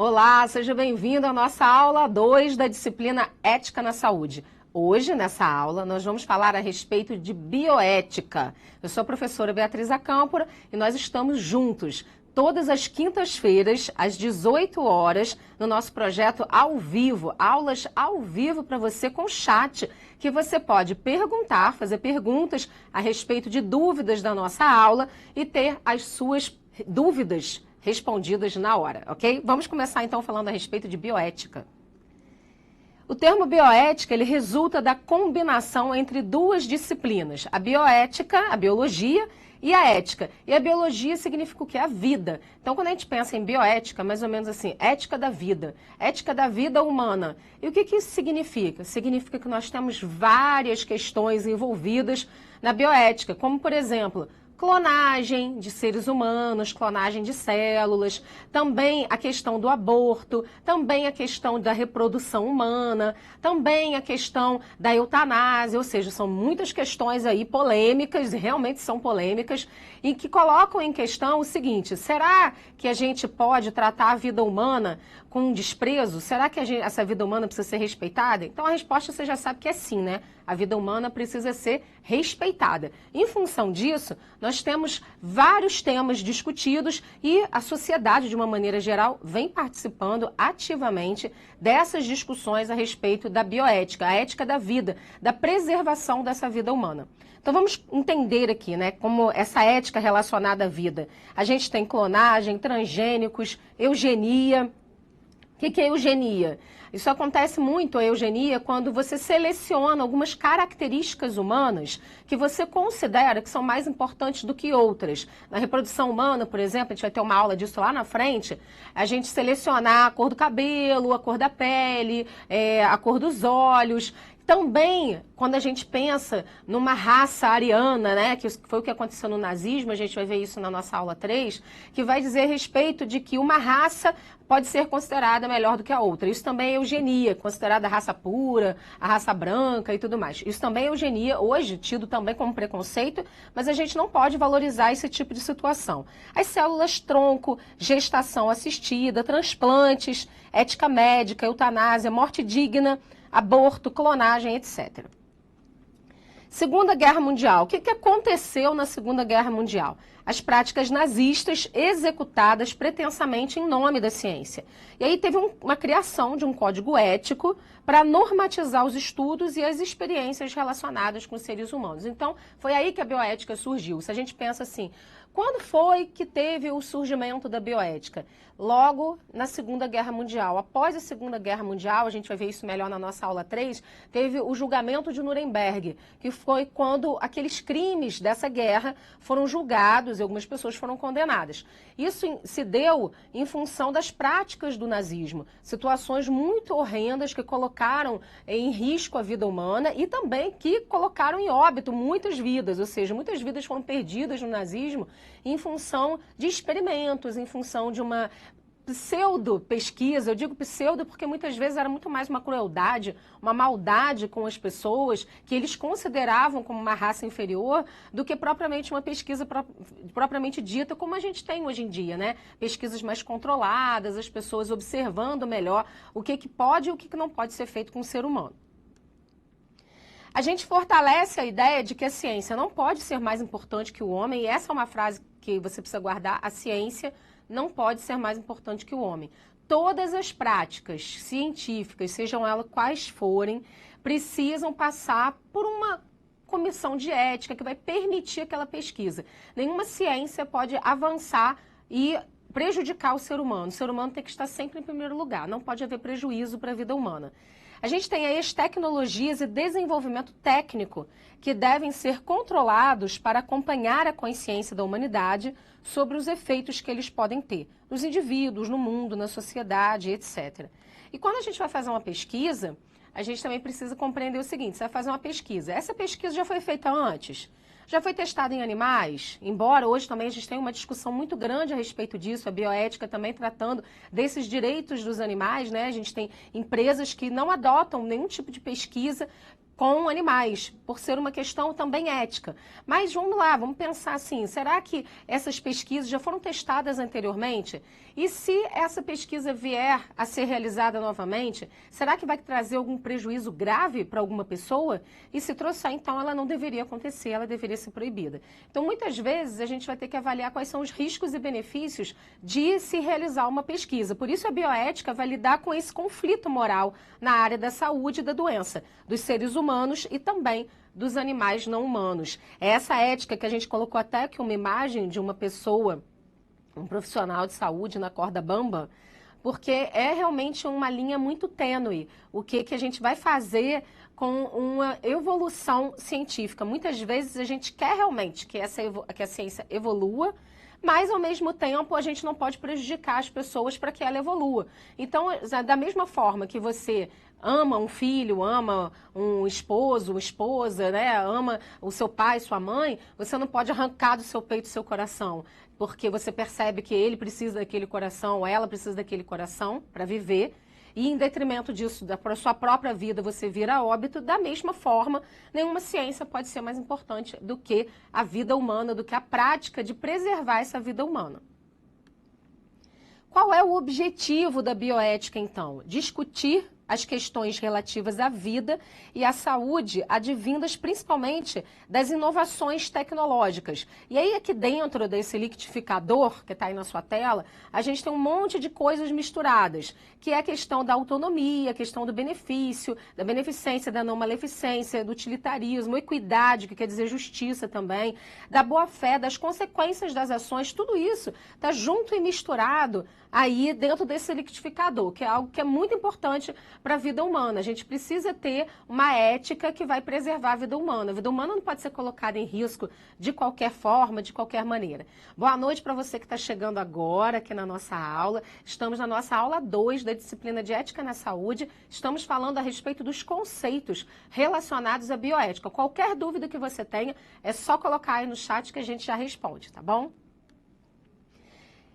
Olá, seja bem-vindo à nossa aula 2 da disciplina Ética na Saúde. Hoje, nessa aula, nós vamos falar a respeito de bioética. Eu sou a professora Beatriz Acâmpora e nós estamos juntos todas as quintas-feiras, às 18 horas, no nosso projeto ao vivo, aulas ao vivo para você com chat, que você pode perguntar, fazer perguntas a respeito de dúvidas da nossa aula e ter as suas dúvidas respondidas na hora, ok? Vamos começar então falando a respeito de bioética. O termo bioética, ele resulta da combinação entre duas disciplinas, a bioética, a biologia, e a ética. E a biologia significa o quê? A vida. Então, quando a gente pensa em bioética, mais ou menos assim, ética da vida humana. E o que isso significa? Significa que nós temos várias questões envolvidas na bioética, como, por exemplo, clonagem de seres humanos, clonagem de células, também a questão do aborto, também a questão da reprodução humana, também a questão da eutanásia, ou seja, são muitas questões aí polêmicas, e realmente são polêmicas, e que colocam em questão o seguinte: será que a gente pode tratar a vida humana com desprezo? Será que essa vida humana precisa ser respeitada? Então a resposta você já sabe que é sim, né? A vida humana precisa ser respeitada. Em função disso, nós temos vários temas discutidos e a sociedade, de uma maneira geral, vem participando ativamente dessas discussões a respeito da bioética, a ética da vida, da preservação dessa vida humana. Então vamos entender aqui, né, como essa ética relacionada à vida. A gente tem clonagem, transgênicos, eugenia. O que é eugenia? Isso acontece muito, a eugenia, quando você seleciona algumas características humanas que você considera que são mais importantes do que outras. Na reprodução humana, por exemplo, a gente vai ter uma aula disso lá na frente, a gente selecionar a cor do cabelo, a cor da pele, a cor dos olhos. Também, quando a gente pensa numa raça ariana, né, que foi o que aconteceu no nazismo, a gente vai ver isso na nossa aula 3, que vai dizer a respeito de que uma raça pode ser considerada melhor do que a outra. Isso também é eugenia, considerada a raça pura, a raça branca e tudo mais. Isso também é eugenia, hoje tido também como preconceito, mas a gente não pode valorizar esse tipo de situação. As células tronco, gestação assistida, transplantes, ética médica, eutanásia, morte digna, aborto, clonagem, etc. Segunda Guerra Mundial. O que aconteceu na Segunda Guerra Mundial? As práticas nazistas executadas pretensamente em nome da ciência. E aí teve uma criação de um código ético para normatizar os estudos e as experiências relacionadas com os seres humanos. Então, foi aí que a bioética surgiu. Se a gente pensa assim, quando foi que teve o surgimento da bioética? Logo na Segunda Guerra Mundial. Após a Segunda Guerra Mundial, a gente vai ver isso melhor na nossa aula 3, teve o julgamento de Nuremberg, que foi quando aqueles crimes dessa guerra foram julgados e algumas pessoas foram condenadas. Isso se deu em função das práticas do nazismo, situações muito horrendas que colocaram em risco a vida humana e também que colocaram em óbito muitas vidas, ou seja, muitas vidas foram perdidas no nazismo em função de experimentos, em função de uma pseudo-pesquisa. Eu digo pseudo porque muitas vezes era muito mais uma crueldade, uma maldade com as pessoas que eles consideravam como uma raça inferior do que propriamente uma pesquisa propriamente dita como a gente tem hoje em dia, né? Pesquisas mais controladas, as pessoas observando melhor o que pode e o que não pode ser feito com o ser humano. A gente fortalece a ideia de que a ciência não pode ser mais importante que o homem, e essa é uma frase que você precisa guardar: a ciência não pode ser mais importante que o homem. Todas as práticas científicas, sejam elas quais forem, precisam passar por uma comissão de ética que vai permitir aquela pesquisa. Nenhuma ciência pode avançar e prejudicar o ser humano. O ser humano tem que estar sempre em primeiro lugar, não pode haver prejuízo para a vida humana. A gente tem aí as tecnologias e desenvolvimento técnico que devem ser controlados para acompanhar a consciência da humanidade sobre os efeitos que eles podem ter nos indivíduos, no mundo, na sociedade, etc. E quando a gente vai fazer uma pesquisa, a gente também precisa compreender o seguinte: você vai fazer uma pesquisa. Essa pesquisa já foi feita antes? Já foi testada em animais? Embora hoje também a gente tenha uma discussão muito grande a respeito disso, a bioética também tratando desses direitos dos animais, né? A gente tem empresas que não adotam nenhum tipo de pesquisa com animais, por ser uma questão também ética. Mas vamos lá, vamos pensar assim, será que essas pesquisas já foram testadas anteriormente? E se essa pesquisa vier a ser realizada novamente, será que vai trazer algum prejuízo grave para alguma pessoa? E se trouxer, então ela não deveria acontecer, ela deveria ser proibida. Então, muitas vezes, a gente vai ter que avaliar quais são os riscos e benefícios de se realizar uma pesquisa. Por isso, a bioética vai lidar com esse conflito moral na área da saúde e da doença, dos seres humanos e também dos animais não humanos. É essa ética que a gente colocou até aqui uma imagem de uma pessoa, um profissional de saúde na corda bamba, porque é realmente uma linha muito tênue o que a gente vai fazer com uma evolução científica. Muitas vezes a gente quer realmente que a ciência evolua, mas, ao mesmo tempo, a gente não pode prejudicar as pessoas para que ela evolua. Então, da mesma forma que você ama um filho, ama um esposo, uma esposa, né? Ama o seu pai, sua mãe, você não pode arrancar do seu peito o seu coração, porque você percebe que ele precisa daquele coração, ou ela precisa daquele coração para viver, e em detrimento disso, da sua própria vida, você vira a óbito. Da mesma forma, nenhuma ciência pode ser mais importante do que a vida humana, do que a prática de preservar essa vida humana. Qual é o objetivo da bioética, então? Discutir as questões relativas à vida e à saúde, advindas principalmente das inovações tecnológicas. E aí, aqui dentro desse liquidificador, que está aí na sua tela, a gente tem um monte de coisas misturadas, que é a questão da autonomia, a questão do benefício, da beneficência, da não maleficência, do utilitarismo, equidade, que quer dizer justiça também, da boa-fé, das consequências das ações, tudo isso está junto e misturado aí dentro desse liquidificador, que é algo que é muito importante para a vida humana. A gente precisa ter uma ética que vai preservar a vida humana. A vida humana não pode ser colocada em risco de qualquer forma, de qualquer maneira. Boa noite para você que está chegando agora aqui na nossa aula. Estamos na nossa aula 2 da disciplina de Ética na Saúde. Estamos falando a respeito dos conceitos relacionados à bioética. Qualquer dúvida que você tenha, é só colocar aí no chat que a gente já responde, tá bom?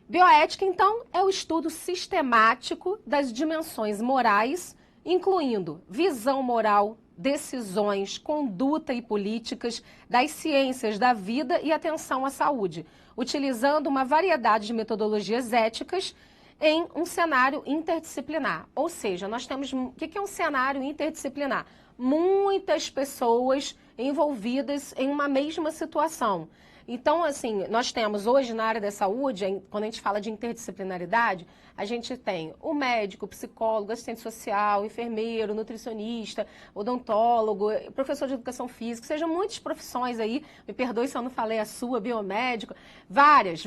Bioética, então, é o estudo sistemático das dimensões morais, incluindo visão moral, decisões, conduta e políticas das ciências da vida e atenção à saúde, utilizando uma variedade de metodologias éticas em um cenário interdisciplinar. Ou seja, nós temos... O que é um cenário interdisciplinar? Muitas pessoas envolvidas em uma mesma situação. Então, assim, nós temos hoje na área da saúde, quando a gente fala de interdisciplinaridade, a gente tem o médico, o psicólogo, assistente social, enfermeiro, nutricionista, odontólogo, professor de educação física, sejam muitas profissões aí, me perdoe se eu não falei a sua, biomédico, várias.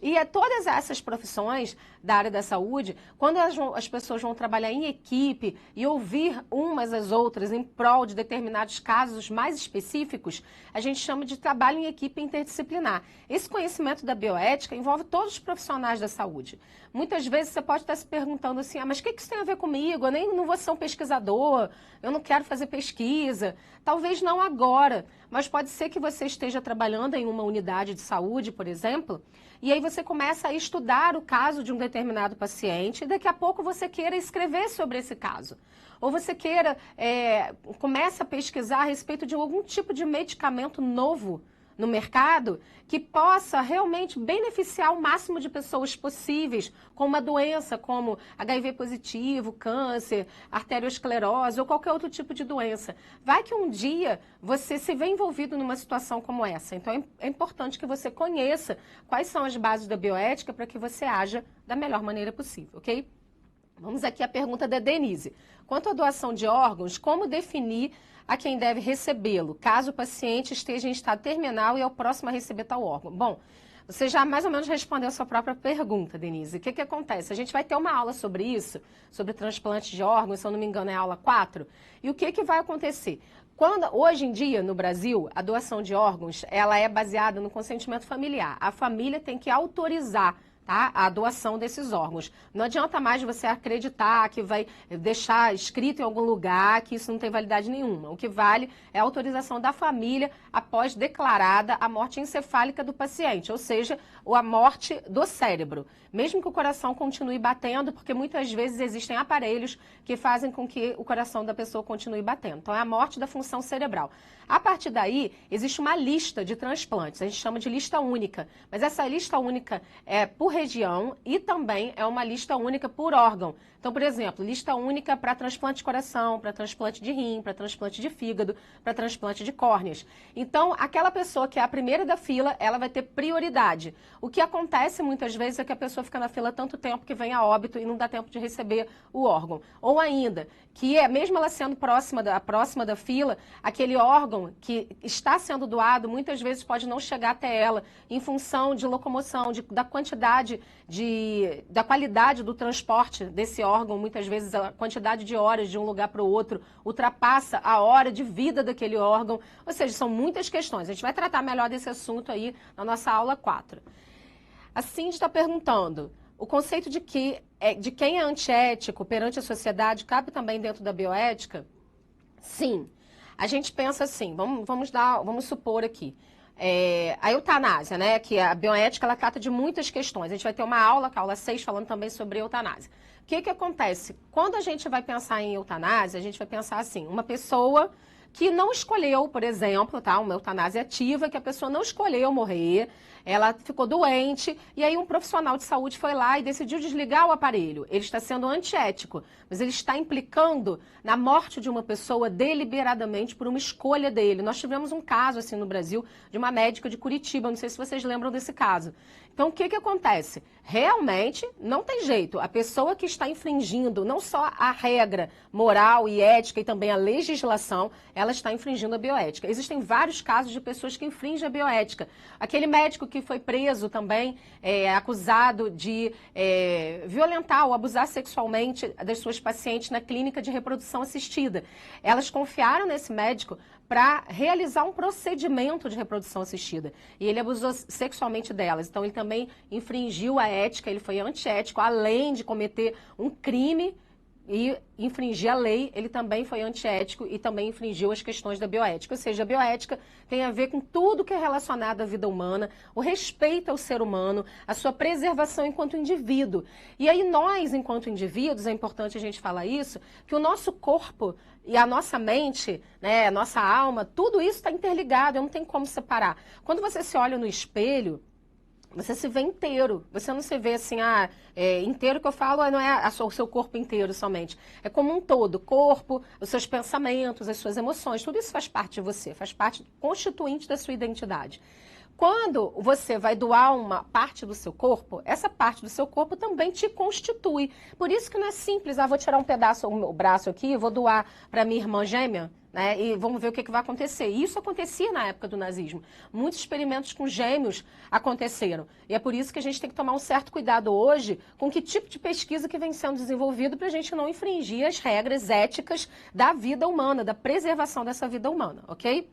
E todas essas profissões da área da saúde, quando as pessoas vão trabalhar em equipe e ouvir umas às outras em prol de determinados casos mais específicos, a gente chama de trabalho em equipe interdisciplinar. Esse conhecimento da bioética envolve todos os profissionais da saúde. Muitas vezes você pode estar se perguntando assim, mas o que isso tem a ver comigo? Eu nem não vou ser um pesquisador, eu não quero fazer pesquisa. Talvez não agora, mas pode ser que você esteja trabalhando em uma unidade de saúde, por exemplo, e aí você começa a estudar o caso de um determinado paciente e daqui a pouco você queira escrever sobre esse caso. Ou você queira, começa a pesquisar a respeito de algum tipo de medicamento novo no mercado que possa realmente beneficiar o máximo de pessoas possíveis com uma doença como HIV positivo, câncer, arteriosclerose ou qualquer outro tipo de doença. Vai que um dia você se vê envolvido numa situação como essa. Então é importante que você conheça quais são as bases da bioética para que você haja da melhor maneira possível, ok? Vamos aqui à pergunta da Denise. Quanto à doação de órgãos, como definir a quem deve recebê-lo, caso o paciente esteja em estado terminal e é o próximo a receber tal órgão? Bom, você já mais ou menos respondeu a sua própria pergunta, Denise. O que acontece? A gente vai ter uma aula sobre isso, sobre transplante de órgãos, se eu não me engano é a aula 4. E o que vai acontecer? Hoje em dia, no Brasil, a doação de órgãos, ela é baseada no consentimento familiar. A família tem que autorizar tá? A doação desses órgãos. Não adianta mais você acreditar que vai deixar escrito em algum lugar que isso não tem validade nenhuma. O que vale é a autorização da família após declarada a morte encefálica do paciente, ou seja, a morte do cérebro. Mesmo que o coração continue batendo, porque muitas vezes existem aparelhos que fazem com que o coração da pessoa continue batendo. Então, é a morte da função cerebral. A partir daí, existe uma lista de transplantes, a gente chama de lista única, mas essa lista única é por região e também é uma lista única por órgão. Então, por exemplo, lista única para transplante de coração, para transplante de rim, para transplante de fígado, para transplante de córneas. Então, aquela pessoa que é a primeira da fila, ela vai ter prioridade. O que acontece muitas vezes é que a pessoa fica na fila tanto tempo que vem a óbito e não dá tempo de receber o órgão. Ou ainda, que mesmo ela sendo próxima da fila, aquele órgão que está sendo doado, muitas vezes pode não chegar até ela, em função de locomoção, da quantidade, da qualidade do transporte desse órgão. Muitas vezes a quantidade de horas de um lugar para o outro ultrapassa a hora de vida daquele órgão. Ou seja, são muitas questões. A gente vai tratar melhor desse assunto aí na nossa aula 4. A Cindy está perguntando, o conceito de quem é antiético perante a sociedade cabe também dentro da bioética? Sim. A gente pensa assim, vamos supor aqui, a eutanásia, né, que a bioética, ela trata de muitas questões. A gente vai ter uma aula, que é a aula 6, falando também sobre eutanásia. O que acontece? Quando a gente vai pensar em eutanásia, a gente vai pensar assim, uma pessoa que não escolheu, por exemplo, tá, uma eutanásia ativa, que a pessoa não escolheu morrer, ela ficou doente, e aí um profissional de saúde foi lá e decidiu desligar o aparelho. Ele está sendo antiético, mas ele está implicando na morte de uma pessoa deliberadamente por uma escolha dele. Nós tivemos um caso assim no Brasil de uma médica de Curitiba, não sei se vocês lembram desse caso. Então, o que acontece? Realmente, não tem jeito. A pessoa que está infringindo não só a regra moral e ética e também a legislação, ela está infringindo a bioética. Existem vários casos de pessoas que infringem a bioética. Aquele médico que foi preso também, acusado de violentar ou abusar sexualmente das suas pacientes na clínica de reprodução assistida. Elas confiaram nesse médico para realizar um procedimento de reprodução assistida. E ele abusou sexualmente delas. Então, ele também infringiu a ética, ele foi antiético, além de cometer um crime e infringir a lei, ele também foi antiético e também infringiu as questões da bioética. Ou seja, a bioética tem a ver com tudo que é relacionado à vida humana, o respeito ao ser humano, a sua preservação enquanto indivíduo. E aí nós, enquanto indivíduos, é importante a gente falar isso, que o nosso corpo e a nossa mente, né, a nossa alma, tudo isso está interligado, não tem como separar. Quando você se olha no espelho, você se vê inteiro, você não se vê assim, inteiro que eu falo não é o seu corpo inteiro somente, é como um todo, corpo, os seus pensamentos, as suas emoções, tudo isso faz parte de você, faz parte constituinte da sua identidade. Quando você vai doar uma parte do seu corpo, essa parte do seu corpo também te constitui. Por isso que não é simples, vou tirar um pedaço do meu braço aqui, vou doar para minha irmã gêmea, né, e vamos ver o que vai acontecer. Isso acontecia na época do nazismo. Muitos experimentos com gêmeos aconteceram. E é por isso que a gente tem que tomar um certo cuidado hoje com que tipo de pesquisa que vem sendo desenvolvido para a gente não infringir as regras éticas da vida humana, da preservação dessa vida humana, ok?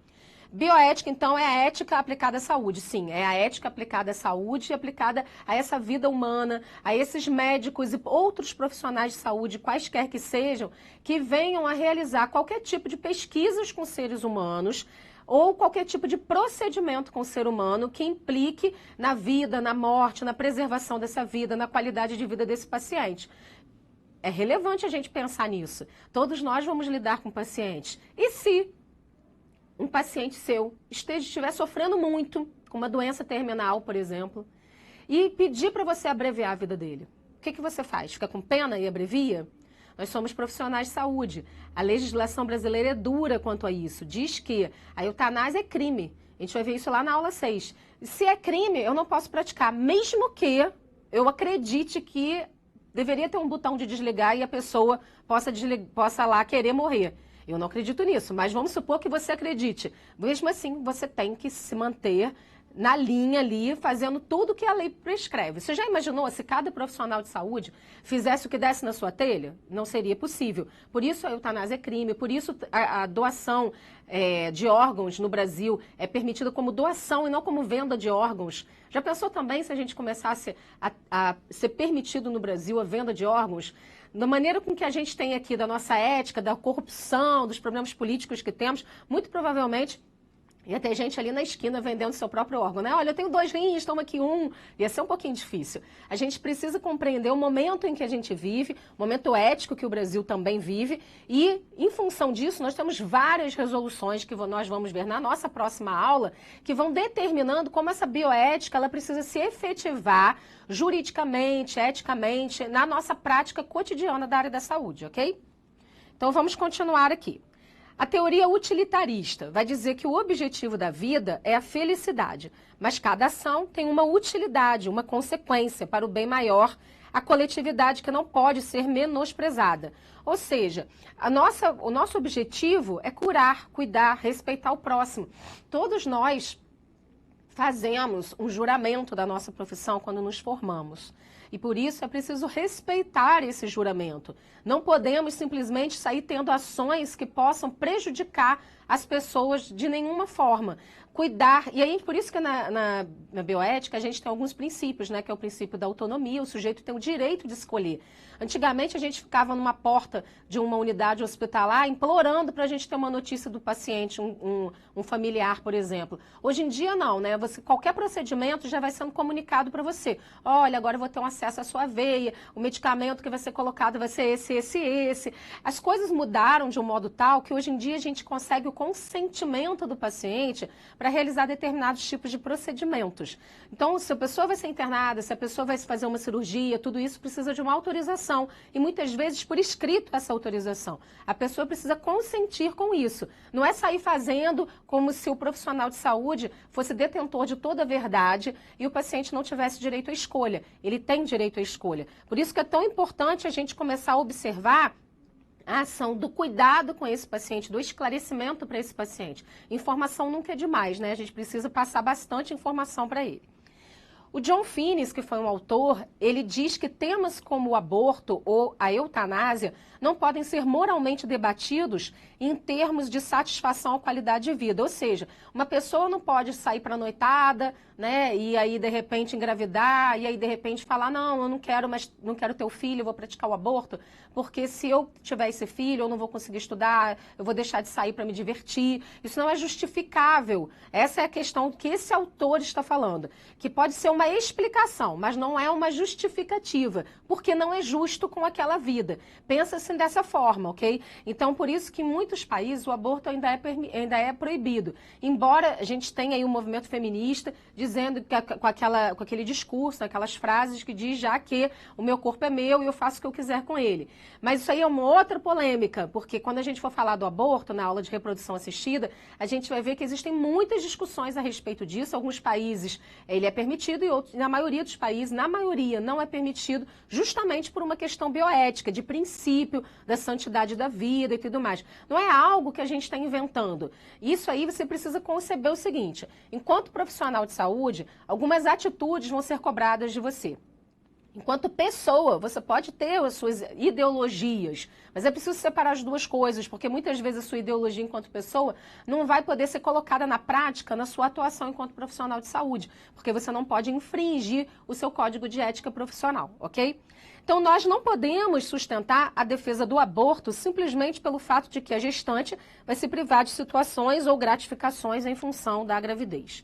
Bioética, então, é a ética aplicada à saúde. Sim, é a ética aplicada à saúde e aplicada a essa vida humana, a esses médicos e outros profissionais de saúde, quaisquer que sejam, que venham a realizar qualquer tipo de pesquisas com seres humanos ou qualquer tipo de procedimento com o ser humano que implique na vida, na morte, na preservação dessa vida, na qualidade de vida desse paciente. É relevante a gente pensar nisso. Todos nós vamos lidar com pacientes. E se um paciente seu estiver sofrendo muito, com uma doença terminal, por exemplo, e pedir para você abreviar a vida dele, o que você faz? Fica com pena e abrevia? Nós somos profissionais de saúde. A legislação brasileira é dura quanto a isso. Diz que a eutanásia é crime. A gente vai ver isso lá na aula 6. Se é crime, eu não posso praticar, mesmo que eu acredite que deveria ter um botão de desligar e a pessoa possa lá querer morrer. Eu não acredito nisso, mas vamos supor que você acredite. Mesmo assim, você tem que se manter na linha ali, fazendo tudo que a lei prescreve. Você já imaginou se cada profissional de saúde fizesse o que desse na sua telha? Não seria possível. Por isso a eutanásia é crime, por isso a doação de órgãos no Brasil é permitida como doação e não como venda de órgãos. Já pensou também se a gente começasse a ser permitido no Brasil a venda de órgãos? Da maneira com que a gente tem aqui, da nossa ética, da corrupção, dos problemas políticos que temos, muito provavelmente ia ter gente ali na esquina vendendo seu próprio órgão, né? Olha, eu tenho 2 rins, toma aqui um. Ia ser um pouquinho difícil. A gente precisa compreender o momento em que a gente vive, o momento ético que o Brasil também vive, e, em função disso, nós temos várias resoluções que nós vamos ver na nossa próxima aula, que vão determinando como essa bioética ela precisa se efetivar juridicamente, eticamente, na nossa prática cotidiana da área da saúde, ok? Então, vamos continuar aqui. A teoria utilitarista vai dizer que o objetivo da vida é a felicidade, mas cada ação tem uma utilidade, uma consequência para o bem maior, a coletividade que não pode ser menosprezada. Ou seja, o nosso objetivo é curar, cuidar, respeitar o próximo. Todos nós fazemos um juramento da nossa profissão quando nos formamos. E por isso é preciso respeitar esse juramento. Não podemos simplesmente sair tendo ações que possam prejudicar as pessoas de nenhuma forma. Cuidar, e aí por isso que na bioética a gente tem alguns princípios, né? Que é o princípio da autonomia, o sujeito tem o direito de escolher. Antigamente a gente ficava numa porta de uma unidade hospitalar implorando para a gente ter uma notícia do paciente, um familiar, por exemplo. Hoje em dia não, né? Qualquer procedimento já vai sendo comunicado para você. Olha, agora eu vou ter um acesso à sua veia, o medicamento que vai ser colocado vai ser esse. As coisas mudaram de um modo tal que hoje em dia a gente consegue o consentimento do paciente para realizar determinados tipos de procedimentos. Então, se a pessoa vai ser internada, se a pessoa vai fazer uma cirurgia, tudo isso precisa de uma autorização. E muitas vezes por escrito essa autorização. A pessoa precisa consentir com isso. Não é sair fazendo como se o profissional de saúde fosse detentor de toda a verdade e o paciente não tivesse direito à escolha. Ele tem direito à escolha. Por isso que é tão importante a gente começar a observar a ação do cuidado com esse paciente, do esclarecimento para esse paciente. Informação nunca é demais, né? A gente precisa passar bastante informação para ele. O John Finnis, que foi um autor, ele diz que temas como o aborto ou a eutanásia não podem ser moralmente debatidos em termos de satisfação à qualidade de vida. Ou seja, uma pessoa não pode sair para a noitada, né, e aí de repente engravidar, e aí de repente falar, não, eu não quero, mas não quero ter o filho, eu vou praticar o aborto, porque se eu tiver esse filho, eu não vou conseguir estudar, eu vou deixar de sair para me divertir. Isso não é justificável. Essa é a questão que esse autor está falando, que pode ser uma explicação, mas não é uma justificativa, porque não é justo com aquela vida. Pensa-se dessa forma, ok? Então, por isso que em muitos países o aborto ainda é proibido. Embora a gente tenha aí um movimento feminista dizendo que com aquele discurso, aquelas frases que diz já que o meu corpo é meu e eu faço o que eu quiser com ele. Mas isso aí é uma outra polêmica, porque quando a gente for falar do aborto, na aula de reprodução assistida, a gente vai ver que existem muitas discussões a respeito disso. Alguns países ele é permitido e outros, na maioria dos países, na maioria não é permitido, justamente por uma questão bioética, de princípio, da santidade da vida e tudo mais. Não é algo que a gente está inventando. Isso aí você precisa conceber o seguinte: enquanto profissional de saúde, algumas atitudes vão ser cobradas de você. Enquanto pessoa, você pode ter as suas ideologias, mas é preciso separar as duas coisas, porque muitas vezes a sua ideologia enquanto pessoa não vai poder ser colocada na prática na sua atuação enquanto profissional de saúde, porque você não pode infringir o seu código de ética profissional, ok? Então, nós não podemos sustentar a defesa do aborto simplesmente pelo fato de que a gestante vai se privar de situações ou gratificações em função da gravidez.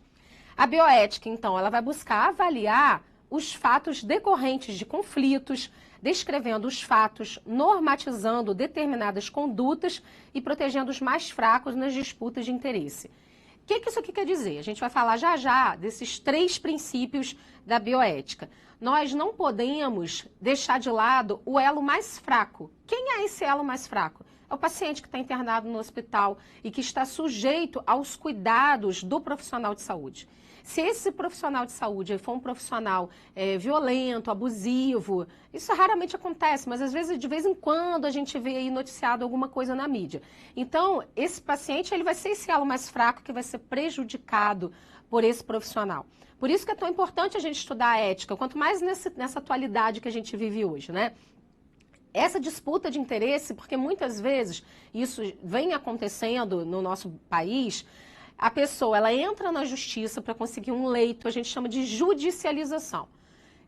A bioética, então, ela vai buscar avaliar os fatos decorrentes de conflitos, descrevendo os fatos, normatizando determinadas condutas e protegendo os mais fracos nas disputas de interesse. O que isso aqui quer dizer? A gente vai falar já desses 3 princípios da bioética. Nós não podemos deixar de lado o elo mais fraco. Quem é esse elo mais fraco? É o paciente que está internado no hospital e que está sujeito aos cuidados do profissional de saúde. Se esse profissional de saúde for um profissional violento, abusivo, isso raramente acontece, mas às vezes, de vez em quando, a gente vê aí noticiado alguma coisa na mídia. Então, esse paciente ele vai ser esse elo mais fraco que vai ser prejudicado por esse profissional. Por isso que é tão importante a gente estudar a ética, quanto mais nessa atualidade que a gente vive hoje, né? Essa disputa de interesse, porque muitas vezes isso vem acontecendo no nosso país, a pessoa ela entra na justiça para conseguir um leito, a gente chama de judicialização,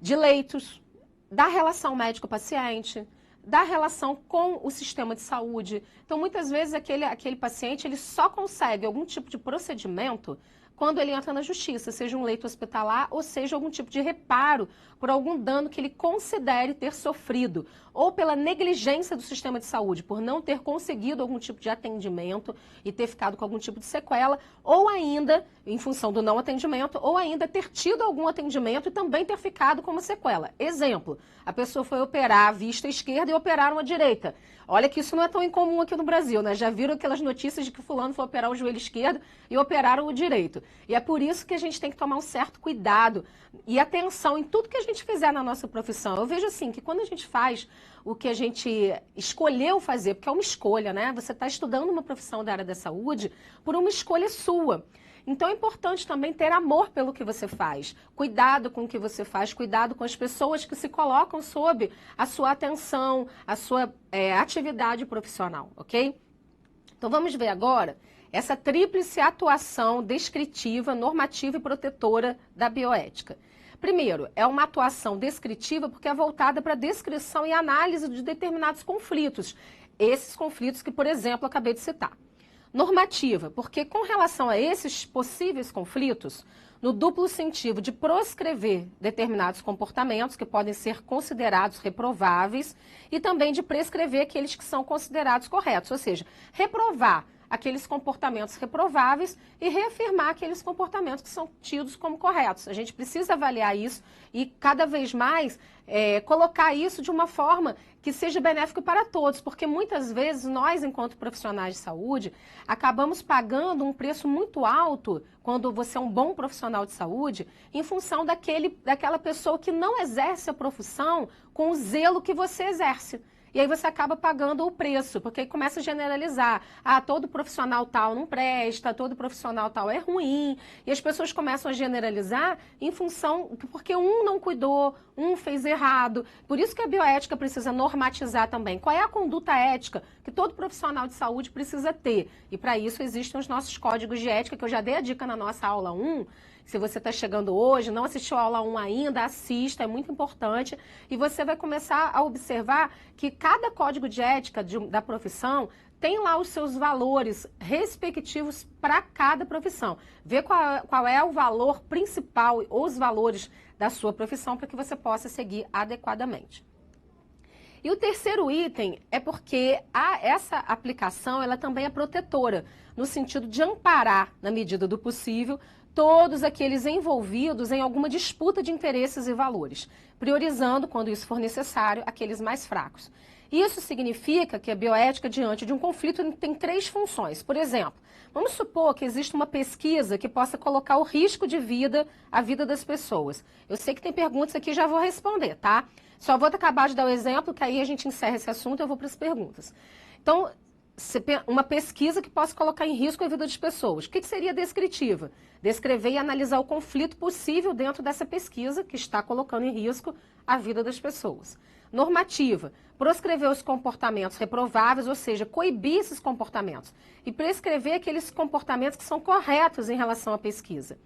de leitos, da relação médico-paciente, da relação com o sistema de saúde. Então, muitas vezes, aquele paciente ele só consegue algum tipo de procedimento quando ele entra na justiça, seja um leito hospitalar ou seja algum tipo de reparo por algum dano que ele considere ter sofrido, ou pela negligência do sistema de saúde, por não ter conseguido algum tipo de atendimento e ter ficado com algum tipo de sequela, ou ainda, em função do não atendimento, ou ainda ter tido algum atendimento e também ter ficado com uma sequela. Exemplo, a pessoa foi operar a vista esquerda e operaram a direita. Olha que isso não é tão incomum aqui no Brasil, né? Já viram aquelas notícias de que fulano foi operar o joelho esquerdo e operaram o direito. E é por isso que a gente tem que tomar um certo cuidado e atenção em tudo que a gente fizer na nossa profissão. Eu vejo assim, que quando a gente faz o que a gente escolheu fazer, porque é uma escolha, né? Você está estudando uma profissão da área da saúde por uma escolha sua. Então é importante também ter amor pelo que você faz, cuidado com o que você faz, cuidado com as pessoas que se colocam sob a sua atenção, a sua atividade profissional, ok? Então vamos ver agora essa tríplice atuação descritiva, normativa e protetora da bioética. Primeiro, é uma atuação descritiva porque é voltada para a descrição e análise de determinados conflitos. Esses conflitos que, por exemplo, acabei de citar. Normativa, porque com relação a esses possíveis conflitos, no duplo sentido de proscrever determinados comportamentos que podem ser considerados reprováveis e também de prescrever aqueles que são considerados corretos, ou seja, reprovar aqueles comportamentos reprováveis e reafirmar aqueles comportamentos que são tidos como corretos. A gente precisa avaliar isso e cada vez mais colocar isso de uma forma que seja benéfico para todos, porque muitas vezes nós, enquanto profissionais de saúde, acabamos pagando um preço muito alto quando você é um bom profissional de saúde, em função daquela pessoa que não exerce a profissão com o zelo que você exerce. E aí você acaba pagando o preço, porque aí começa a generalizar. Ah, todo profissional tal não presta, todo profissional tal é ruim. E as pessoas começam a generalizar em função, porque um não cuidou, um fez errado. Por isso que a bioética precisa normatizar também. Qual é a conduta ética que todo profissional de saúde precisa ter? E para isso existem os nossos códigos de ética, que eu já dei a dica na nossa aula 1. Se você está chegando hoje, não assistiu a aula 1 ainda, assista, é muito importante. E você vai começar a observar que cada código de ética da profissão tem lá os seus valores respectivos para cada profissão. Vê qual é o valor principal, os valores da sua profissão, para que você possa seguir adequadamente. E o terceiro item é porque essa aplicação ela também é protetora, no sentido de amparar, na medida do possível, todos aqueles envolvidos em alguma disputa de interesses e valores, priorizando, quando isso for necessário, aqueles mais fracos. Isso significa que a bioética, diante de um conflito, tem 3 funções. Por exemplo, vamos supor que existe uma pesquisa que possa colocar o risco de vida, a vida das pessoas. Eu sei que tem perguntas aqui, já vou responder, tá? Só vou acabar de dar o exemplo, que aí a gente encerra esse assunto e eu vou para as perguntas. Então, uma pesquisa que possa colocar em risco a vida das pessoas. O que seria descritiva? Descrever e analisar o conflito possível dentro dessa pesquisa que está colocando em risco a vida das pessoas. Normativa, proscrever os comportamentos reprováveis, ou seja, coibir esses comportamentos e prescrever aqueles comportamentos que são corretos em relação à pesquisa.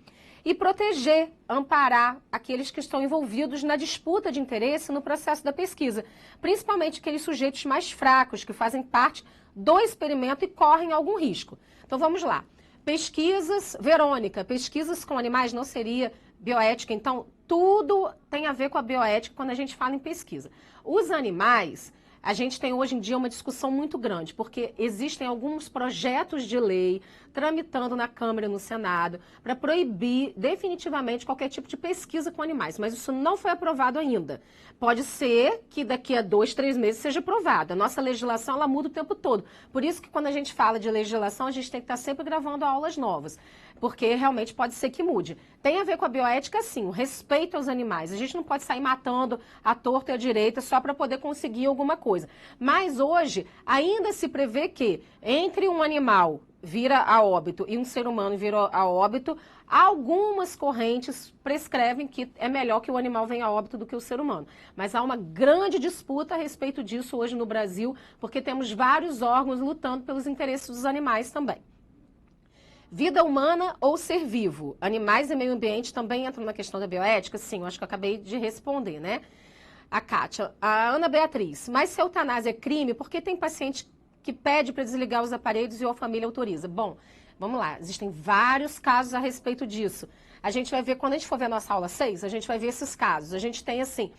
E proteger, amparar aqueles que estão envolvidos na disputa de interesse no processo da pesquisa, principalmente aqueles sujeitos mais fracos que fazem parte do experimento e correm algum risco. Então vamos lá. Pesquisas, Verônica, pesquisas com animais não seria bioética, então tudo tem a ver com a bioética quando a gente fala em pesquisa. Os animais, a gente tem hoje em dia uma discussão muito grande, porque existem alguns projetos de lei tramitando na Câmara e no Senado para proibir definitivamente qualquer tipo de pesquisa com animais, mas isso não foi aprovado ainda. Pode ser que daqui a 2, 3 meses seja aprovado. A nossa legislação, ela muda o tempo todo. Por isso que quando a gente fala de legislação, a gente tem que estar sempre gravando aulas novas, porque realmente pode ser que mude. Tem a ver com a bioética, sim, o respeito aos animais. A gente não pode sair matando à torta e à direita só para poder conseguir alguma coisa. Mas hoje, ainda se prevê que entre um animal vira a óbito e um ser humano vira a óbito, algumas correntes prescrevem que é melhor que o animal venha a óbito do que o ser humano. Mas há uma grande disputa a respeito disso hoje no Brasil, porque temos vários órgãos lutando pelos interesses dos animais também. Vida humana ou ser vivo? Animais e meio ambiente também entram na questão da bioética? Sim, eu acho que eu acabei de responder, né? A Kátia, a Ana Beatriz, mas se a eutanásia é crime, por que tem paciente que pede para desligar os aparelhos e a família autoriza? Bom, vamos lá, existem vários casos a respeito disso. A gente vai ver, quando a gente for ver a nossa aula 6, a gente vai ver esses casos. A gente tem assim,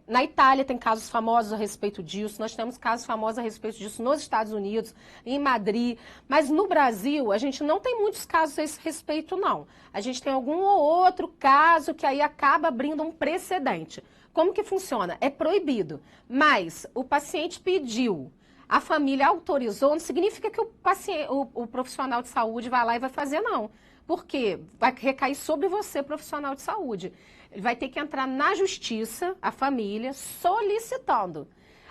na Itália tem casos famosos a respeito disso, nós temos casos famosos a respeito disso nos Estados Unidos, em Madrid, mas no Brasil a gente não tem muitos casos a esse respeito, não. A gente tem algum ou outro caso que aí acaba abrindo um precedente. Como que funciona? É proibido, mas o paciente pediu, a família autorizou, não significa que o profissional de saúde vai lá e vai fazer, não. Por quê? Vai recair sobre você, profissional de saúde. Ele vai ter que entrar na justiça, a família, solicitando.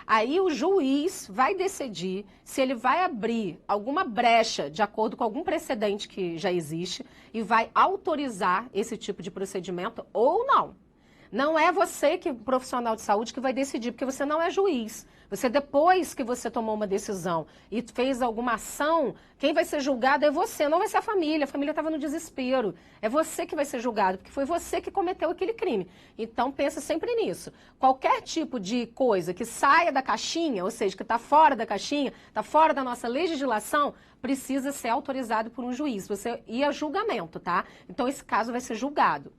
Aí o juiz vai decidir se ele vai abrir alguma brecha de acordo com algum precedente que já existe e vai autorizar esse tipo de procedimento ou não. Não é você, que profissional de saúde, que vai decidir, porque você não é juiz. Você, depois que você tomou uma decisão e fez alguma ação, quem vai ser julgado é você, não vai ser a família estava no desespero. É você que vai ser julgado, porque foi você que cometeu aquele crime. Então, pensa sempre nisso. Qualquer tipo de coisa que saia da caixinha, ou seja, que está fora da caixinha, está fora da nossa legislação, precisa ser autorizado por um juiz. Você ia a julgamento, tá? Então, esse caso vai ser julgado.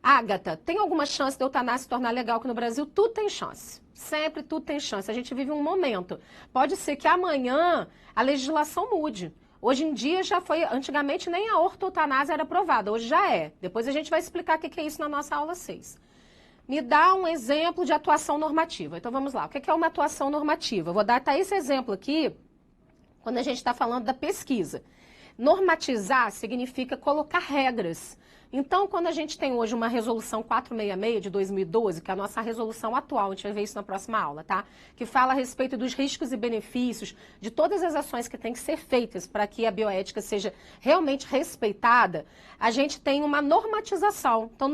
Ágata, tem alguma chance de eutanásia se tornar legal aqui no Brasil? Tudo tem chance. Sempre tudo tem chance. A gente vive um momento. Pode ser que amanhã a legislação mude. Hoje em dia já foi, antigamente nem a ortoeutanásia era aprovada, hoje já é. Depois a gente vai explicar o que é isso na nossa aula 6. Me dá um exemplo de atuação normativa. Então vamos lá, o que é uma atuação normativa? Eu vou dar até esse exemplo aqui, quando a gente está falando da pesquisa. Normatizar significa colocar regras. Então, quando a gente tem hoje uma resolução 466 de 2012, que é a nossa resolução atual, a gente vai ver isso na próxima aula, tá? Que fala a respeito dos riscos e benefícios, de todas as ações que têm que ser feitas para que a bioética seja realmente respeitada, a gente tem uma normatização. Então,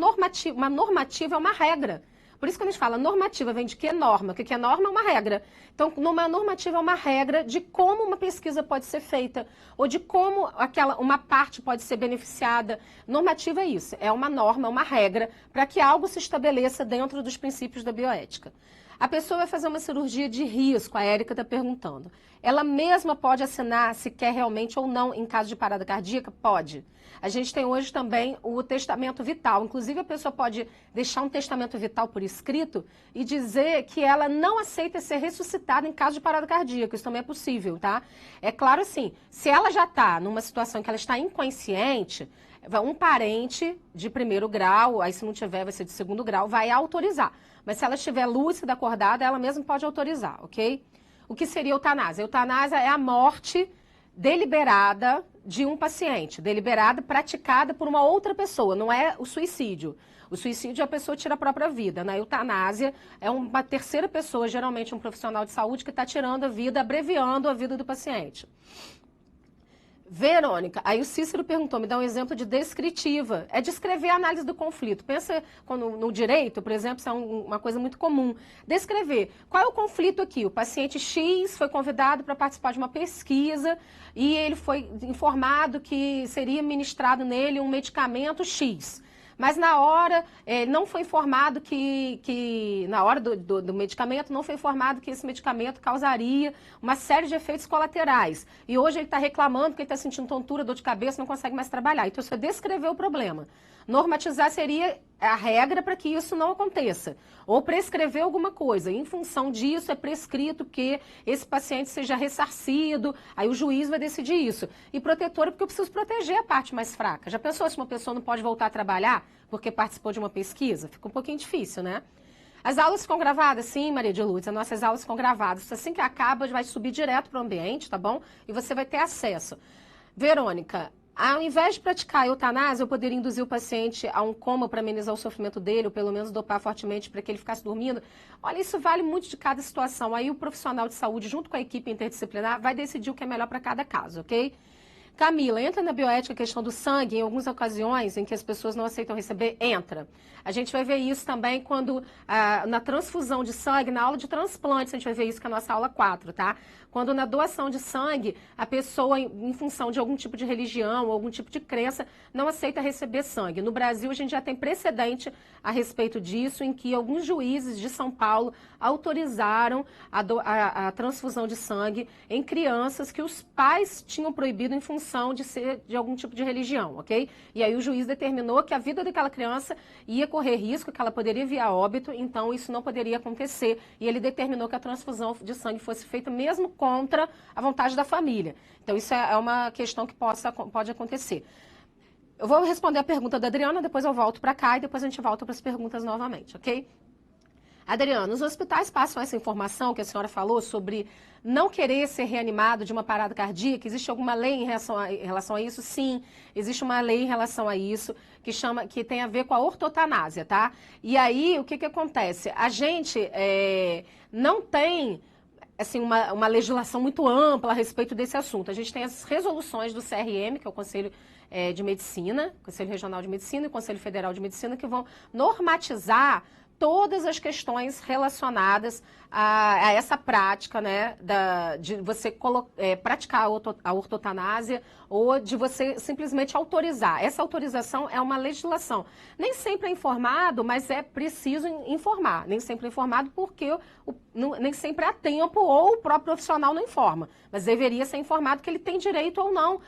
uma normativa é uma regra. Por isso que a gente fala, normativa vem de que norma? O que é norma? É uma regra. Então, uma normativa é uma regra de como uma pesquisa pode ser feita, ou de como uma parte pode ser beneficiada. Normativa é isso, é uma norma, é uma regra, para que algo se estabeleça dentro dos princípios da bioética. A pessoa vai fazer uma cirurgia de risco, a Érica está perguntando. Ela mesma pode assinar se quer realmente ou não em caso de parada cardíaca? Pode. A gente tem hoje também o testamento vital. Inclusive, a pessoa pode deixar um testamento vital por escrito e dizer que ela não aceita ser ressuscitada em caso de parada cardíaca. Isso também é possível, tá? É claro assim, se ela já está numa situação em que ela está inconsciente, um parente de primeiro grau, aí se não tiver vai ser de segundo grau, vai autorizar. Mas se ela estiver lúcida, acordada, ela mesma pode autorizar, ok? O que seria eutanásia? Eutanásia é a morte deliberada de um paciente, deliberada, praticada por uma outra pessoa, não é o suicídio. O suicídio a pessoa tira a própria vida, na eutanásia é uma terceira pessoa, geralmente um profissional de saúde, que está tirando a vida, abreviando a vida do paciente. Verônica, aí o Cícero perguntou, me dá um exemplo de descritiva. É descrever a análise do conflito. Pensa no direito, por exemplo, isso é uma coisa muito comum. Descrever. Qual é o conflito aqui? O paciente X foi convidado para participar de uma pesquisa e ele foi informado que seria ministrado nele um medicamento X. Mas na hora, não foi informado na hora do medicamento, não foi informado que esse medicamento causaria uma série de efeitos colaterais. E hoje ele está reclamando porque ele está sentindo tontura, dor de cabeça, não consegue mais trabalhar. Então, isso é descrever o problema. Normatizar seria a regra para que isso não aconteça. Ou prescrever alguma coisa. Em função disso, é prescrito que esse paciente seja ressarcido, aí o juiz vai decidir isso. E protetora, porque eu preciso proteger a parte mais fraca. Já pensou se uma pessoa não pode voltar a trabalhar porque participou de uma pesquisa? Fica um pouquinho difícil, né? As aulas ficam gravadas? Sim, Maria de Lourdes, as nossas aulas ficam gravadas. Assim que acaba, vai subir direto para o ambiente, tá bom? E você vai ter acesso. Verônica, ao invés de praticar a eutanásia, eu poderia induzir o paciente a um coma para amenizar o sofrimento dele, ou pelo menos dopar fortemente para que ele ficasse dormindo. Olha, isso vale muito de cada situação. Aí o profissional de saúde, junto com a equipe interdisciplinar, vai decidir o que é melhor para cada caso, ok? Camila, entra na bioética a questão do sangue em algumas ocasiões em que as pessoas não aceitam receber? Entra. A gente vai ver isso também quando, na transfusão de sangue, na aula de transplantes, a gente vai ver isso que é a nossa aula 4, tá? Quando na doação de sangue, a pessoa, em função de algum tipo de religião, algum tipo de crença, não aceita receber sangue. No Brasil, a gente já tem precedente a respeito disso, em que alguns juízes de São Paulo autorizaram a transfusão de sangue em crianças que os pais tinham proibido em função de ser de algum tipo de religião, ok? E aí o juiz determinou que a vida daquela criança ia correr risco, que ela poderia vir a óbito, então isso não poderia acontecer. E ele determinou que a transfusão de sangue fosse feita mesmo contra a vontade da família. Então isso é uma questão que pode acontecer. Eu vou responder a pergunta da Adriana, depois eu volto para cá e depois a gente volta para as perguntas novamente, ok? Adriana, os hospitais passam essa informação que a senhora falou sobre não querer ser reanimado de uma parada cardíaca? Existe alguma lei em relação a isso? Sim, existe uma lei em relação a isso que tem a ver com a ortotanásia, tá? E aí, o que acontece? A gente não tem assim, uma legislação muito ampla a respeito desse assunto. A gente tem as resoluções do CRM, que é o Conselho de Medicina, Conselho Regional de Medicina e Conselho Federal de Medicina, que vão normatizar todas as questões relacionadas a essa prática, né, de você praticar a ortotanásia ou de você simplesmente autorizar. Essa autorização é uma legislação. Nem sempre é informado, mas é preciso informar. Nem sempre é informado porque nem sempre há tempo ou o próprio profissional não informa. Mas deveria ser informado que ele tem direito ou não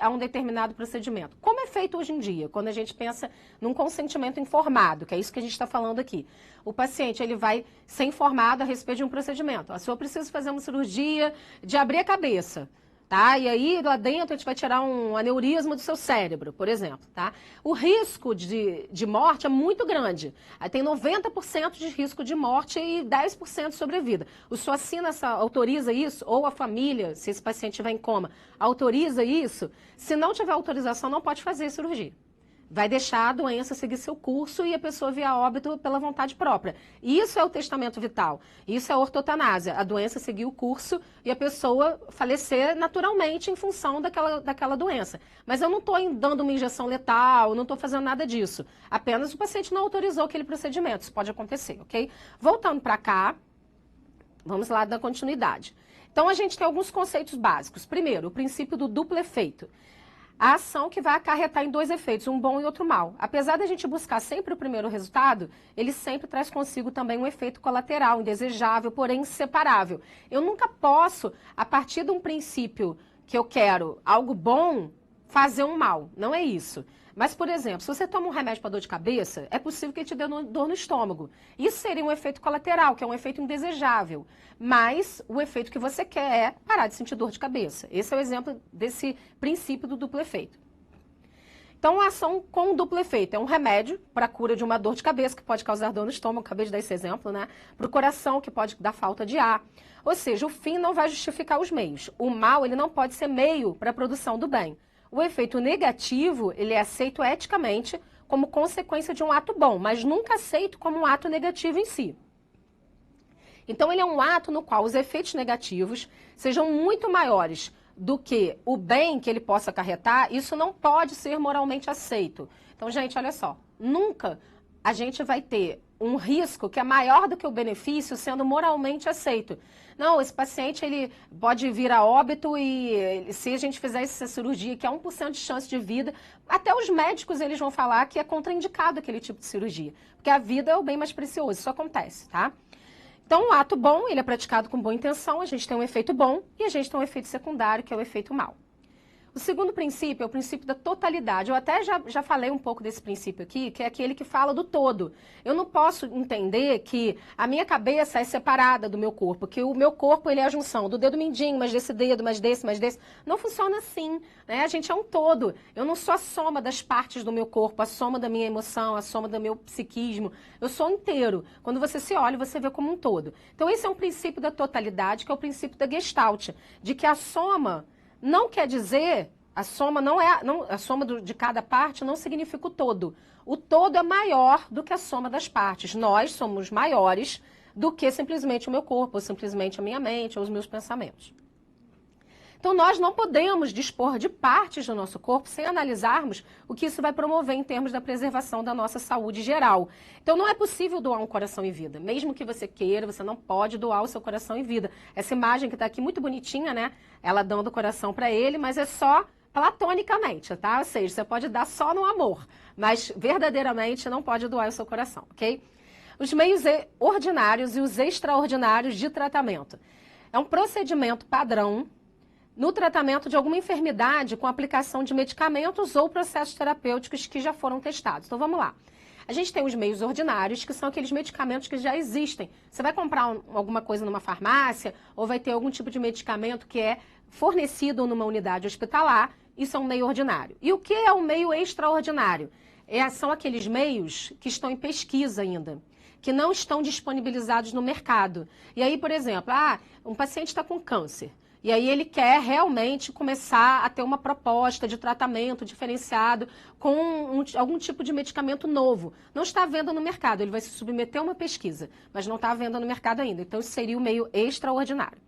a um determinado procedimento. Como é feito hoje em dia, quando a gente pensa num consentimento informado, que é isso que a gente está falando aqui. O paciente ele vai ser informado a respeito de um procedimento. A senhora precisa fazer uma cirurgia de abrir a cabeça, tá? E aí lá dentro a gente vai tirar um aneurisma do seu cérebro, por exemplo, tá? O risco de morte é muito grande. Aí tem 90% de risco de morte e 10% de sobrevida. O senhor autoriza isso, ou a família, se esse paciente estiver em coma, autoriza isso? Se não tiver autorização, não pode fazer cirurgia. Vai deixar a doença seguir seu curso e a pessoa vir a óbito pela vontade própria. Isso é o testamento vital. Isso é a ortotanásia. A doença seguir o curso e a pessoa falecer naturalmente em função daquela doença. Mas eu não estou dando uma injeção letal, não estou fazendo nada disso. Apenas o paciente não autorizou aquele procedimento. Isso pode acontecer, ok? Voltando para cá, vamos lá dar continuidade. Então, a gente tem alguns conceitos básicos. Primeiro, o princípio do duplo efeito. A ação que vai acarretar em dois efeitos, um bom e outro mal. Apesar da gente buscar sempre o primeiro resultado, ele sempre traz consigo também um efeito colateral, indesejável, porém inseparável. Eu nunca posso, a partir de um princípio que eu quero algo bom, fazer um mal. Não é isso. Mas, por exemplo, se você toma um remédio para dor de cabeça, é possível que ele te dê dor no estômago. Isso seria um efeito colateral, que é um efeito indesejável. Mas o efeito que você quer é parar de sentir dor de cabeça. Esse é o exemplo desse princípio do duplo efeito. Então, a ação com duplo efeito é um remédio para a cura de uma dor de cabeça, que pode causar dor no estômago, acabei de dar esse exemplo, né? Para o coração, que pode dar falta de ar. Ou seja, o fim não vai justificar os meios. O mal, ele não pode ser meio para a produção do bem. O efeito negativo, ele é aceito eticamente como consequência de um ato bom, mas nunca aceito como um ato negativo em si. Então, ele é um ato no qual os efeitos negativos sejam muito maiores do que o bem que ele possa acarretar. Isso não pode ser moralmente aceito. Então, gente, olha só, nunca a gente vai ter um risco que é maior do que o benefício sendo moralmente aceito. Não, esse paciente ele pode vir a óbito e se a gente fizer essa cirurgia, que é 1% de chance de vida, até os médicos eles vão falar que é contraindicado aquele tipo de cirurgia, porque a vida é o bem mais precioso, isso acontece, tá? Então, o ato bom, ele é praticado com boa intenção, a gente tem um efeito bom e a gente tem um efeito secundário, que é o efeito mau. O segundo princípio é o princípio da totalidade. Eu até já falei um pouco desse princípio aqui, que é aquele que fala do todo. Eu não posso entender que a minha cabeça é separada do meu corpo, que o meu corpo ele é a junção do dedo mindinho, mais desse dedo, mais desse, mais desse. Não funciona assim, né? A gente é um todo. Eu não sou a soma das partes do meu corpo, a soma da minha emoção, a soma do meu psiquismo. Eu sou inteiro. Quando você se olha, você vê como um todo. Então esse é um princípio da totalidade, que é o princípio da Gestalt, de que a soma não quer dizer, a soma não é, a soma de cada parte não significa o todo. O todo é maior do que a soma das partes. Nós somos maiores do que simplesmente o meu corpo, ou simplesmente a minha mente, ou os meus pensamentos. Então nós não podemos dispor de partes do nosso corpo sem analisarmos o que isso vai promover em termos da preservação da nossa saúde geral. Então não é possível doar um coração em vida. Mesmo que você queira, você não pode doar o seu coração em vida. Essa imagem que está aqui muito bonitinha, né? Ela dando o coração para ele, mas é só platonicamente, tá? Ou seja, você pode dar só no amor, mas verdadeiramente não pode doar o seu coração, ok? Os meios ordinários e os extraordinários de tratamento. É um procedimento padrão no tratamento de alguma enfermidade com aplicação de medicamentos ou processos terapêuticos que já foram testados. Então vamos lá. A gente tem os meios ordinários, que são aqueles medicamentos que já existem. Você vai comprar alguma coisa numa farmácia ou vai ter algum tipo de medicamento que é fornecido numa unidade hospitalar, isso é um meio ordinário. E o que é um meio extraordinário? São aqueles meios que estão em pesquisa ainda, que não estão disponibilizados no mercado. E aí, por exemplo, um paciente está com câncer. E aí ele quer realmente começar a ter uma proposta de tratamento diferenciado com algum tipo de medicamento novo. Não está à venda no mercado, ele vai se submeter a uma pesquisa, mas não está à venda no mercado ainda. Então, isso seria o meio extraordinário.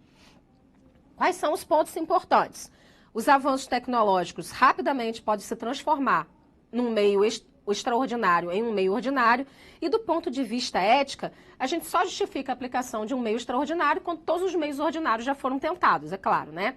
Quais são os pontos importantes? Os avanços tecnológicos rapidamente podem se transformar num meio extraordinário em um meio ordinário, e do ponto de vista ética, a gente só justifica a aplicação de um meio extraordinário quando todos os meios ordinários já foram tentados, é claro, né?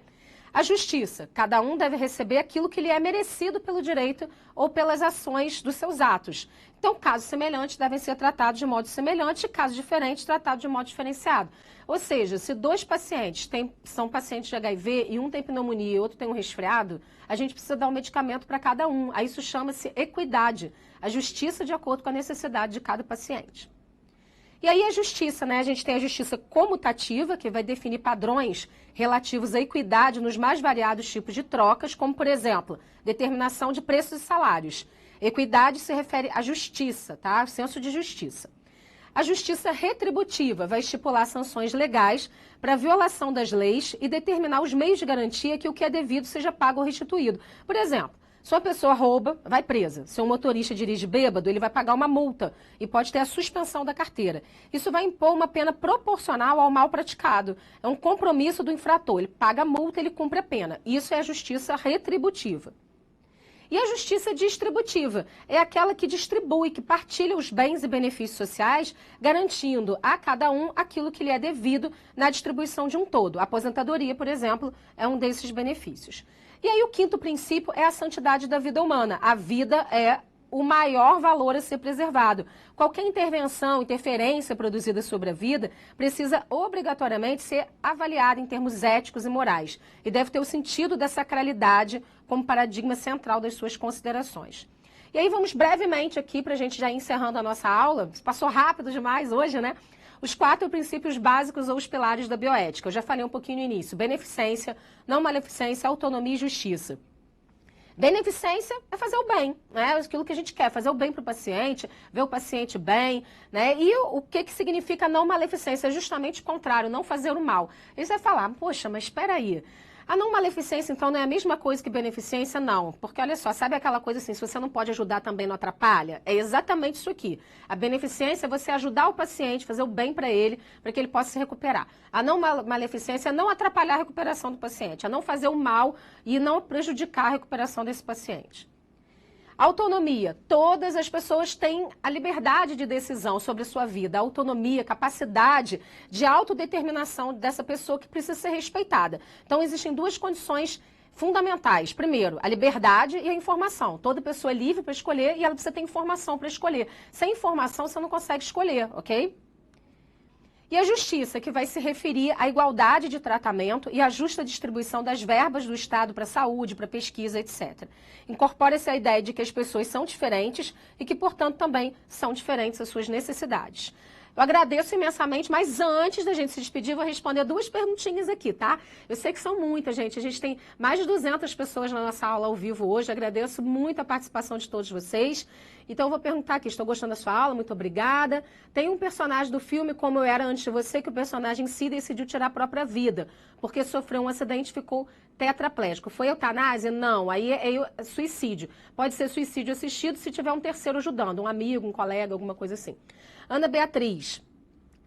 A justiça, cada um deve receber aquilo que lhe é merecido pelo direito ou pelas ações dos seus atos. Então, casos semelhantes devem ser tratados de modo semelhante e casos diferentes tratados de modo diferenciado. Ou seja, se dois pacientes são pacientes de HIV e um tem pneumonia e outro tem um resfriado, a gente precisa dar um medicamento para cada um. Aí isso chama-se equidade, a justiça de acordo com a necessidade de cada paciente. E aí a justiça, né? A gente tem a justiça comutativa, que vai definir padrões relativos à equidade nos mais variados tipos de trocas, como, por exemplo, determinação de preços e salários. Equidade se refere à justiça, tá? Senso de justiça. A justiça retributiva vai estipular sanções legais para violação das leis e determinar os meios de garantia que o que é devido seja pago ou restituído. Por exemplo, se uma pessoa rouba, vai presa. Se um motorista dirige bêbado, ele vai pagar uma multa e pode ter a suspensão da carteira. Isso vai impor uma pena proporcional ao mal praticado. É um compromisso do infrator. Ele paga a multa, ele cumpre a pena. Isso é a justiça retributiva. E a justiça distributiva é aquela que distribui, que partilha os bens e benefícios sociais, garantindo a cada um aquilo que lhe é devido na distribuição de um todo. A aposentadoria, por exemplo, é um desses benefícios. E aí o quinto princípio é a santidade da vida humana. A vida é o maior valor a ser preservado. Qualquer intervenção, interferência produzida sobre a vida precisa obrigatoriamente ser avaliada em termos éticos e morais e deve ter o sentido da sacralidade como paradigma central das suas considerações. E aí vamos brevemente aqui, para a gente já ir encerrando a nossa aula, passou rápido demais hoje, né? Os 4 princípios básicos ou os pilares da bioética. Eu já falei um pouquinho no início. Beneficência, não maleficência, autonomia e justiça. Beneficência é fazer o bem, né? Aquilo que a gente quer, fazer o bem para o paciente, ver o paciente bem, né? E o que significa não maleficência? É justamente o contrário, não fazer o mal. Aí você vai falar, poxa, mas espera aí. A não maleficência, então, não é a mesma coisa que beneficência? Não. Porque, olha só, sabe aquela coisa assim, se você não pode ajudar, também não atrapalha? É exatamente isso aqui. A beneficência é você ajudar o paciente, fazer o bem para ele, para que ele possa se recuperar. A não maleficência é não atrapalhar a recuperação do paciente, é não fazer o mal e não prejudicar a recuperação desse paciente. Autonomia. Todas as pessoas têm a liberdade de decisão sobre a sua vida, a autonomia, capacidade de autodeterminação dessa pessoa que precisa ser respeitada. Então, existem 2 condições fundamentais. Primeiro, a liberdade e a informação. Toda pessoa é livre para escolher e ela precisa ter informação para escolher. Sem informação, você não consegue escolher, ok? E a justiça, que vai se referir à igualdade de tratamento e à justa distribuição das verbas do Estado para a saúde, para pesquisa, etc. Incorpora-se a ideia de que as pessoas são diferentes e que, portanto, também são diferentes as suas necessidades. Eu agradeço imensamente, mas antes da gente se despedir, vou responder 2 perguntinhas aqui, tá? Eu sei que são muitas, gente. A gente tem mais de 200 pessoas na nossa aula ao vivo hoje. Agradeço muito a participação de todos vocês. Então, eu vou perguntar aqui, estou gostando da sua aula, muito obrigada. Tem um personagem do filme, Como Eu Era Antes de Você, que o personagem em si decidiu tirar a própria vida, porque sofreu um acidente e ficou tetraplégico. Foi eutanásia? Não, aí é suicídio. Pode ser suicídio assistido se tiver um terceiro ajudando, um amigo, um colega, alguma coisa assim. Ana Beatriz,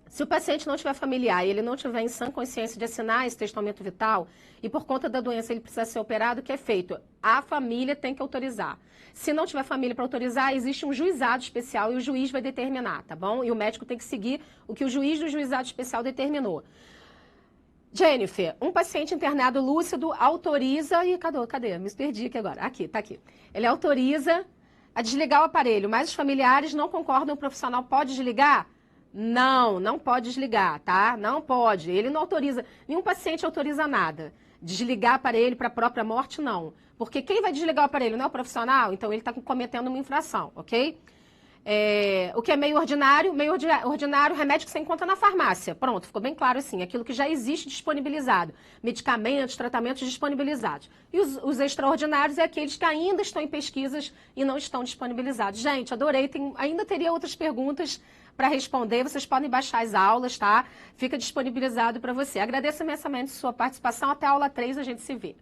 se o paciente não tiver familiar e ele não tiver em sã consciência de assinar esse testamento vital e por conta da doença ele precisa ser operado, o que é feito? A família tem que autorizar. Se não tiver família para autorizar, existe um juizado especial e o juiz vai determinar, tá bom? E o médico tem que seguir o que o juiz do juizado especial determinou. Jennifer, um paciente internado lúcido autoriza... Ih, cadê? Me perdi aqui agora. Aqui, tá aqui. Ele autoriza a desligar o aparelho, mas os familiares não concordam, o profissional pode desligar? Não, não pode desligar, tá? Não pode. Ele não autoriza, nenhum paciente autoriza nada. Desligar o aparelho para a própria morte, não. Porque quem vai desligar o aparelho não é o profissional, então ele está cometendo uma infração, ok? O que é meio ordinário, remédio que você encontra na farmácia. Pronto, ficou bem claro assim, aquilo que já existe disponibilizado. Medicamentos, tratamentos disponibilizados. E os extraordinários é aqueles que ainda estão em pesquisas e não estão disponibilizados. Gente, adorei, ainda teria outras perguntas para responder, vocês podem baixar as aulas, tá? Fica disponibilizado para você. Agradeço imensamente a sua participação, até a aula 3 a gente se vê.